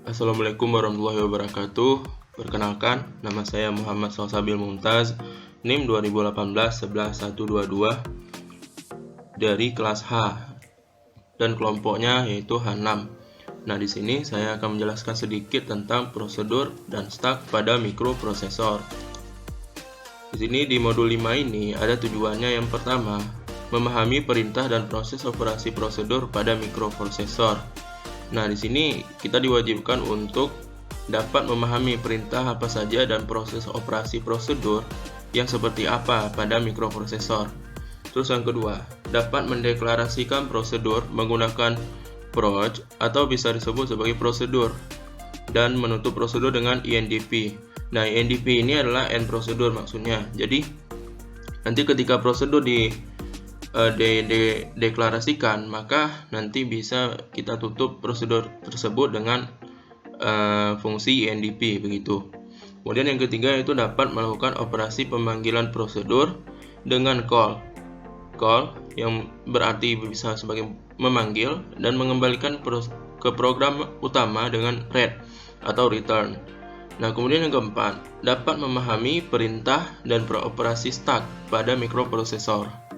Assalamualaikum warahmatullahi wabarakatuh. Perkenalkan, nama saya Muhammad Salsabil Mumtaz, NIM 2018-11122 dari kelas H dan kelompoknya yaitu H6. Nah, di sini saya akan menjelaskan sedikit tentang prosedur dan stack pada mikroprosesor. Di sini di modul 5 ini ada tujuannya. Yang pertama, memahami perintah dan proses operasi prosedur pada mikroprosesor. Nah, di sini kita diwajibkan untuk dapat memahami perintah apa saja dan proses operasi prosedur yang seperti apa pada mikroprosesor. Terus yang kedua, dapat mendeklarasikan prosedur menggunakan proc atau bisa disebut sebagai prosedur dan menutup prosedur dengan INDP. Nah, INDP ini adalah end prosedur maksudnya. Jadi, nanti ketika prosedur deklarasikan, maka nanti bisa kita tutup prosedur tersebut dengan fungsi INDP begitu. Kemudian yang ketiga itu dapat melakukan operasi pemanggilan prosedur dengan call yang berarti bisa sebagai memanggil dan mengembalikan ke program utama dengan read atau return. Nah, kemudian yang keempat, dapat memahami perintah dan beroperasi stack pada mikroprosesor.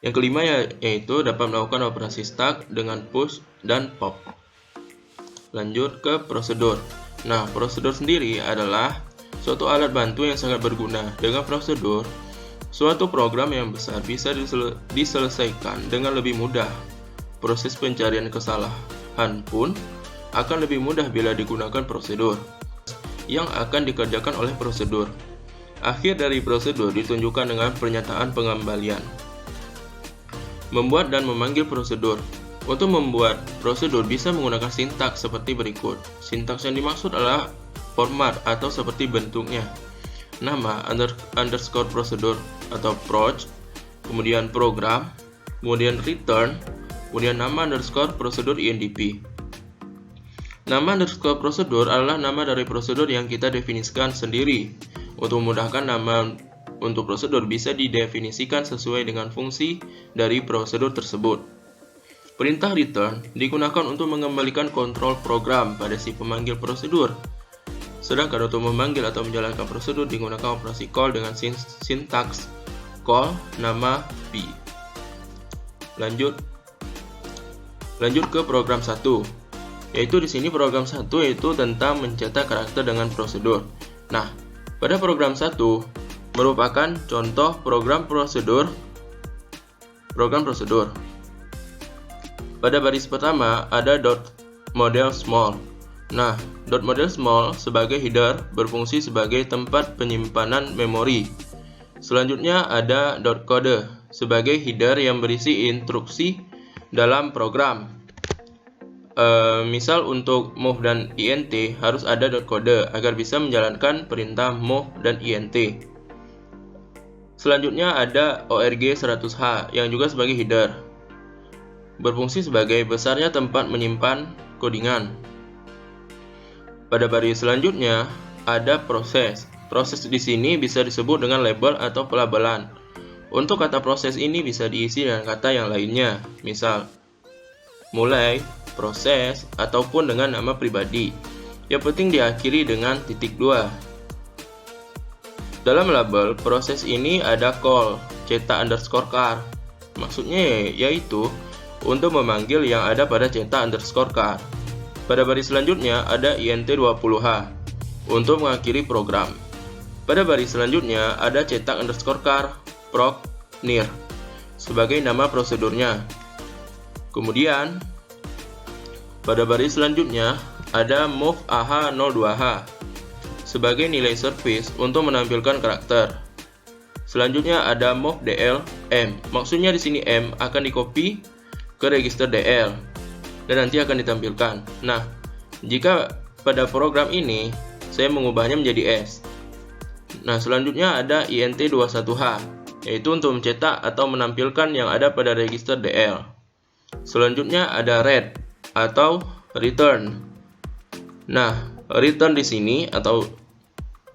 Yang kelima yaitu dapat melakukan operasi stack dengan push dan pop. Lanjut ke prosedur. Nah, prosedur sendiri adalah suatu alat bantu yang sangat berguna. Dengan prosedur, suatu program yang besar bisa diselesaikan dengan lebih mudah. Proses pencarian kesalahan pun akan lebih mudah bila digunakan prosedur yang akan dikerjakan oleh prosedur. Akhir dari prosedur ditunjukkan dengan pernyataan pengembalian. Membuat dan memanggil prosedur. Untuk membuat prosedur bisa menggunakan sintaks seperti berikut. Sintaks yang dimaksud adalah format atau seperti bentuknya. Nama underscore prosedur atau proc, kemudian program, kemudian return, kemudian nama underscore prosedur INDP. Nama underscore prosedur adalah nama dari prosedur yang kita definisikan sendiri. Untuk memudahkan, nama untuk prosedur bisa didefinisikan sesuai dengan fungsi dari prosedur tersebut. Perintah return digunakan untuk mengembalikan kontrol program pada si pemanggil prosedur. Sedangkan untuk memanggil atau menjalankan prosedur digunakan operasi call dengan sintaks call nama p. Lanjut ke program 1. Yaitu di sini program 1 yaitu tentang mencetak karakter dengan prosedur. Nah, pada program 1 merupakan contoh program prosedur. Pada baris pertama ada .model small. Nah, .model small sebagai header berfungsi sebagai tempat penyimpanan memori. Selanjutnya ada .code sebagai header yang berisi instruksi dalam program. Misal untuk move dan int harus ada .code agar bisa menjalankan perintah move dan int. Selanjutnya ada org100h yang juga sebagai header, berfungsi sebagai besarnya tempat menyimpan codingan. Pada baris selanjutnya ada proses. Proses di sini bisa disebut dengan label atau pelabelan. Untuk kata proses ini bisa diisi dengan kata yang lainnya, misal mulai, proses, ataupun dengan nama pribadi. Yang penting diakhiri dengan .2. Dalam label proses ini ada call cetak underscore car. Maksudnya yaitu untuk memanggil yang ada pada cetak underscore car. Pada baris selanjutnya ada int20h untuk mengakhiri program. Pada baris selanjutnya ada cetak underscore car proc near sebagai nama prosedurnya. Kemudian pada baris selanjutnya ada move ah02h sebagai nilai service untuk menampilkan karakter. Selanjutnya ada move dl m. Maksudnya di sini m akan di-copy ke register dl dan nanti akan ditampilkan. Nah, jika pada program ini saya mengubahnya menjadi s. Nah, selanjutnya ada int21h yaitu untuk mencetak atau menampilkan yang ada pada register dl. Selanjutnya ada read atau return. Nah, return di sini atau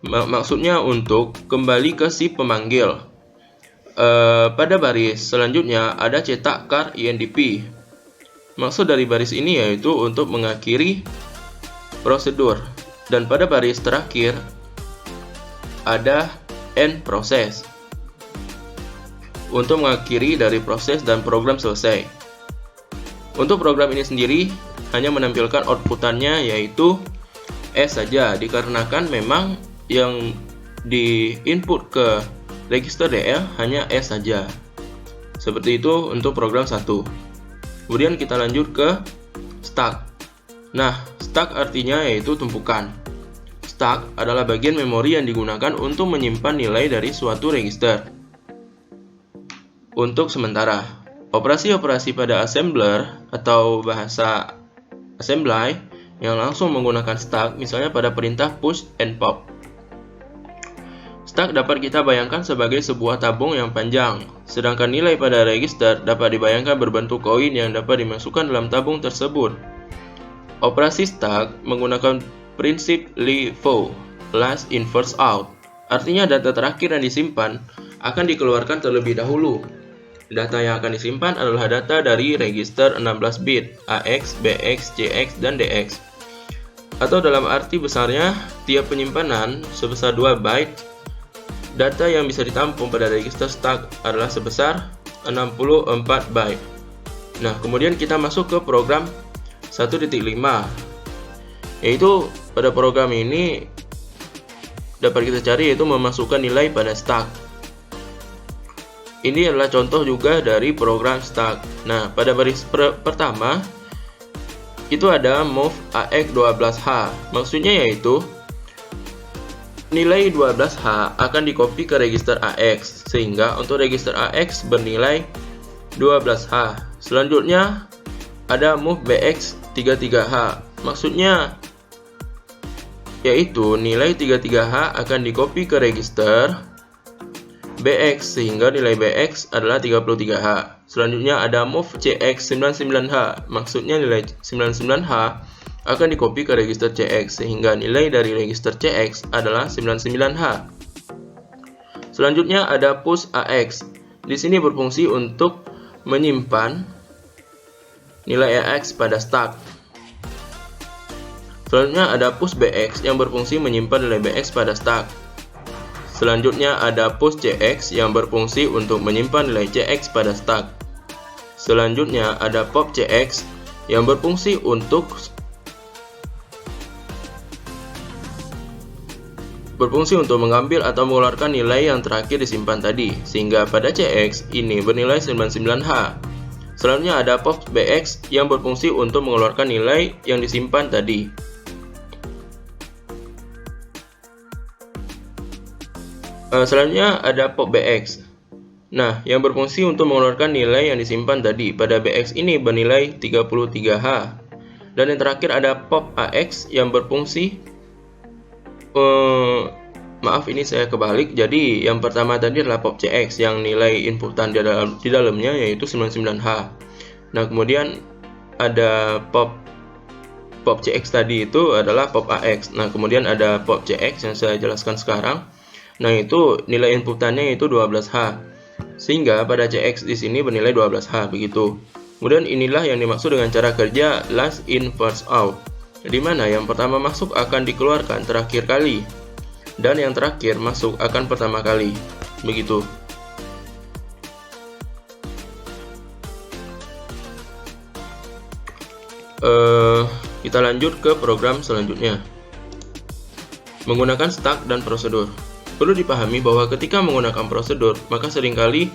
maksudnya untuk kembali ke si pemanggil. Pada baris selanjutnya ada cetak car INDP. Maksud dari baris ini yaitu untuk mengakhiri prosedur. Dan pada baris terakhir ada end proses untuk mengakhiri dari proses dan program selesai. Untuk program ini sendiri hanya menampilkan outputannya yaitu S saja, dikarenakan memang yang di input ke register DL hanya S saja. Seperti itu untuk program 1. Kemudian kita lanjut ke stack. Nah, stack artinya yaitu tumpukan. Stack adalah bagian memori yang digunakan untuk menyimpan nilai dari suatu register. Untuk sementara, operasi-operasi pada assembler atau bahasa assembly yang langsung menggunakan stack, misalnya pada perintah push and pop. Stack dapat kita bayangkan sebagai sebuah tabung yang panjang, sedangkan nilai pada register dapat dibayangkan berbentuk koin yang dapat dimasukkan dalam tabung tersebut. Operasi stack menggunakan prinsip LIFO, last in first out. Artinya data terakhir yang disimpan akan dikeluarkan terlebih dahulu. Data yang akan disimpan adalah data dari register 16 bit, AX, BX, CX, dan DX. Atau dalam arti besarnya, tiap penyimpanan sebesar 2 byte, data yang bisa ditampung pada register stack adalah sebesar 64 byte. Nah, kemudian kita masuk ke program 1.5, yaitu pada program ini dapat kita cari yaitu memasukkan nilai pada stack. Ini adalah contoh juga dari program stack. Nah, pada baris pertama itu ada move AX 12H. Maksudnya yaitu nilai 12H akan dikopi ke register AX, sehingga untuk register AX bernilai 12H. Selanjutnya ada move BX 33H. Maksudnya yaitu nilai 33H akan dikopi ke register BX sehingga nilai BX adalah 33H. Selanjutnya ada move CX 99H. Maksudnya nilai 99H akan dikopi ke register CX sehingga nilai dari register CX adalah 99H. Selanjutnya ada push AX. Di sini berfungsi untuk menyimpan nilai AX pada stack. Selanjutnya ada push BX yang berfungsi menyimpan nilai BX pada stack. Selanjutnya ada push CX yang berfungsi untuk menyimpan nilai CX pada stack. Selanjutnya ada pop CX yang berfungsi untuk mengambil atau mengeluarkan nilai yang terakhir disimpan tadi, sehingga pada CX ini bernilai 99H. Selanjutnya ada pop BX yang berfungsi untuk mengeluarkan nilai yang disimpan tadi. Selanjutnya ada pop BX. Nah, yang berfungsi untuk mengeluarkan nilai yang disimpan tadi. Pada BX ini bernilai 33H. Dan yang terakhir ada pop AX yang berfungsi maaf, ini saya kebalik. Jadi yang pertama tadi adalah pop CX yang nilai inputan di dalamnya yaitu 99H. Nah, kemudian ada pop CX tadi itu adalah pop AX. Nah, kemudian ada pop CX yang saya jelaskan sekarang. Nah, itu nilai inputannya itu 12H. Sehingga pada CX di sini bernilai 12H begitu. Kemudian inilah yang dimaksud dengan cara kerja last in first out, di mana yang pertama masuk akan dikeluarkan terakhir kali dan yang terakhir masuk akan pertama kali. Begitu. Kita lanjut ke program selanjutnya. Menggunakan stack dan prosedur. Perlu dipahami bahwa ketika menggunakan prosedur, maka seringkali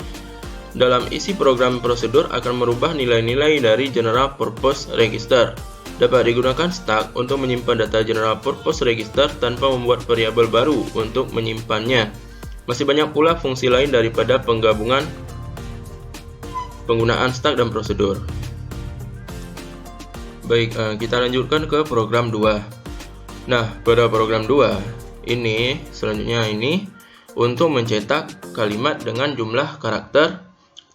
dalam isi program prosedur akan merubah nilai-nilai dari general purpose register. Dapat digunakan stack untuk menyimpan data general purpose register tanpa membuat variabel baru untuk menyimpannya. Masih banyak pula fungsi lain daripada penggunaan stack dan prosedur. Baik, kita lanjutkan ke program 2. Nah, pada program 2 ini selanjutnya ini untuk mencetak kalimat dengan jumlah karakter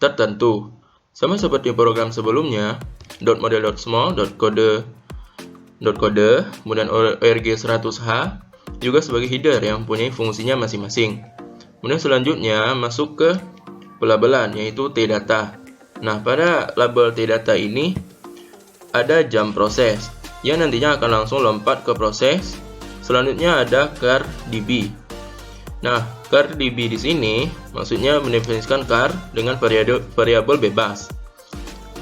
tertentu. Sama seperti program sebelumnya, .model.small, .kode, kemudian org100h juga sebagai header yang mempunyai fungsinya masing-masing. Kemudian selanjutnya masuk ke pelabelan yaitu tdata. Nah, pada label tdata ini ada jump proses yang nantinya akan langsung lompat ke proses. Selanjutnya ada char db. Nah, char db di sini maksudnya mendefinisikan char dengan variabel bebas.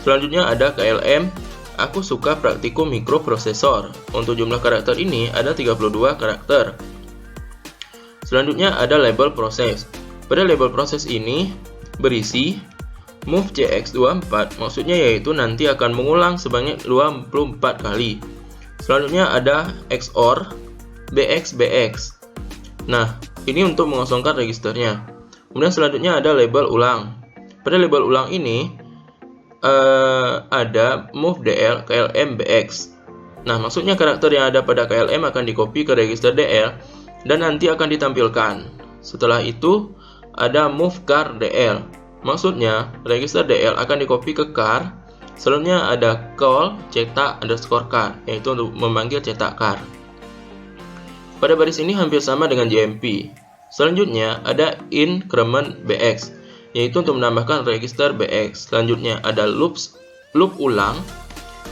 Selanjutnya ada klm. Aku suka praktikum mikroprosesor. Untuk jumlah karakter ini ada 32 karakter. Selanjutnya ada label proses. Pada label proses ini berisi move cx24, maksudnya yaitu nanti akan mengulang sebanyak 24 kali. Selanjutnya ada XOR bx. Nah, ini untuk mengosongkan registernya. Kemudian selanjutnya ada label ulang. Pada label ulang ini ada move dl klm bx. Nah, maksudnya karakter yang ada pada klm akan dikopi ke register dl dan nanti akan ditampilkan. Setelah itu ada move char dl. Maksudnya register dl akan dikopi ke char. Selanjutnya ada call cetak underscore char, yaitu untuk memanggil cetak char. Pada baris ini hampir sama dengan JMP. Selanjutnya ada increment bx, yaitu untuk menambahkan register bx. Selanjutnya ada loop ulang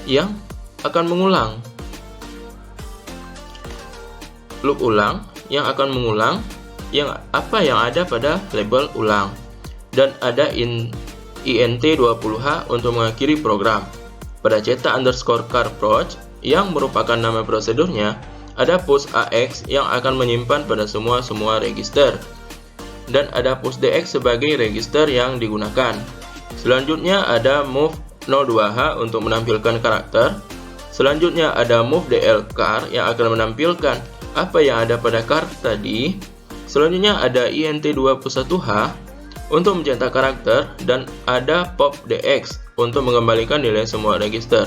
yang akan mengulang. Loop ulang yang akan mengulang apa yang ada pada label ulang. Dan ada int20h untuk mengakhiri program. Pada cetak underscore char proc yang merupakan nama prosedurnya, ada push ax yang akan menyimpan pada semua register. Dan ada push dx sebagai register yang digunakan. Selanjutnya ada move 02h untuk menampilkan karakter. Selanjutnya ada move dl char yang akan menampilkan apa yang ada pada char tadi. Selanjutnya ada int21h untuk mencetak karakter, dan ada pop dx untuk mengembalikan nilai semua register.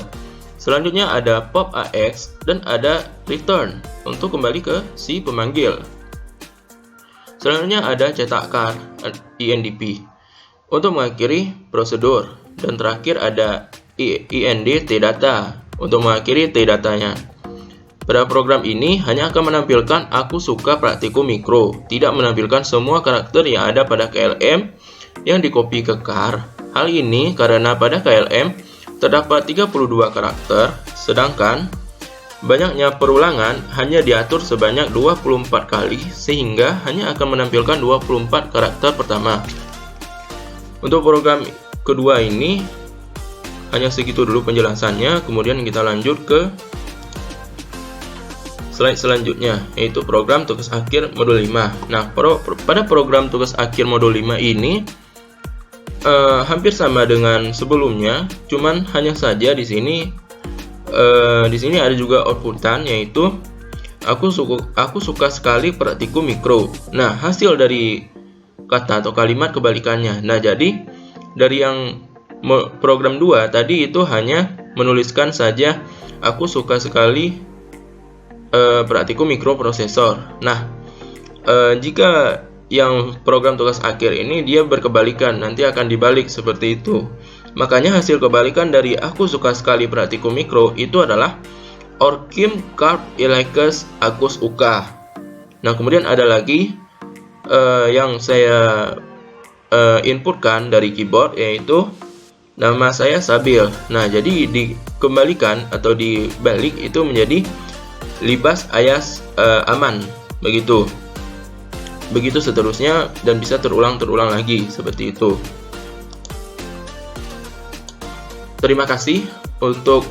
Selanjutnya ada pop ax dan ada return untuk kembali ke si pemanggil. Selanjutnya ada cetak char indp untuk mengakhiri prosedur, dan terakhir ada ind tdata untuk mengakhiri tdatanya. Pada program ini hanya akan menampilkan aku suka praktikum mikro, tidak menampilkan semua karakter yang ada pada klm yang dikopi ke char. Hal ini karena pada klm terdapat 32 karakter, sedangkan banyaknya perulangan hanya diatur sebanyak 24 kali, sehingga hanya akan menampilkan 24 karakter pertama. Untuk program kedua ini hanya segitu dulu penjelasannya, kemudian kita lanjut ke slide selanjutnya, yaitu program tugas akhir modul 5. Nah, pada program tugas akhir modul 5 ini hampir sama dengan sebelumnya, cuman hanya saja di sini ada juga outputan, yaitu aku suka sekali praktikum mikro. Nah, hasil dari kata atau kalimat kebalikannya. Nah, jadi dari yang program 2 tadi itu hanya menuliskan saja aku suka sekali praktikum mikroprosesor. Nah, jika yang program tugas akhir ini dia berkebalikan, nanti akan dibalik seperti itu. Makanya hasil kebalikan dari aku suka sekali praktikum mikro itu adalah Orkim Carp Ilecus Agus Uka. Nah, kemudian ada lagi yang saya inputkan dari keyboard, yaitu nama saya Sabil. Nah, jadi dikembalikan atau dibalik itu menjadi Libas Ayas aman, begitu seterusnya, dan bisa terulang lagi seperti itu. Terima kasih untuk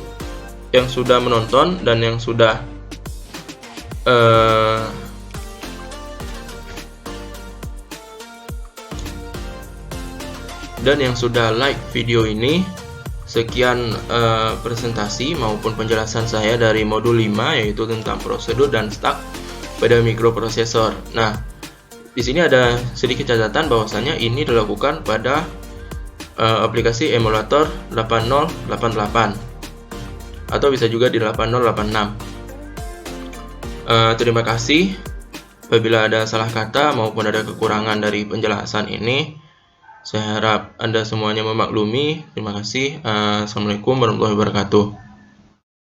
yang sudah menonton dan yang sudah like video ini. Sekian presentasi maupun penjelasan saya dari modul 5, yaitu tentang prosedur dan stack pada mikroprosesor. Nah, di sini ada sedikit catatan bahwasanya ini dilakukan pada aplikasi emulator 8088 atau bisa juga di 8086. Terima kasih. Apabila ada salah kata maupun ada kekurangan dari penjelasan ini, saya harap Anda semuanya memaklumi. Terima kasih. Assalamualaikum warahmatullahi wabarakatuh.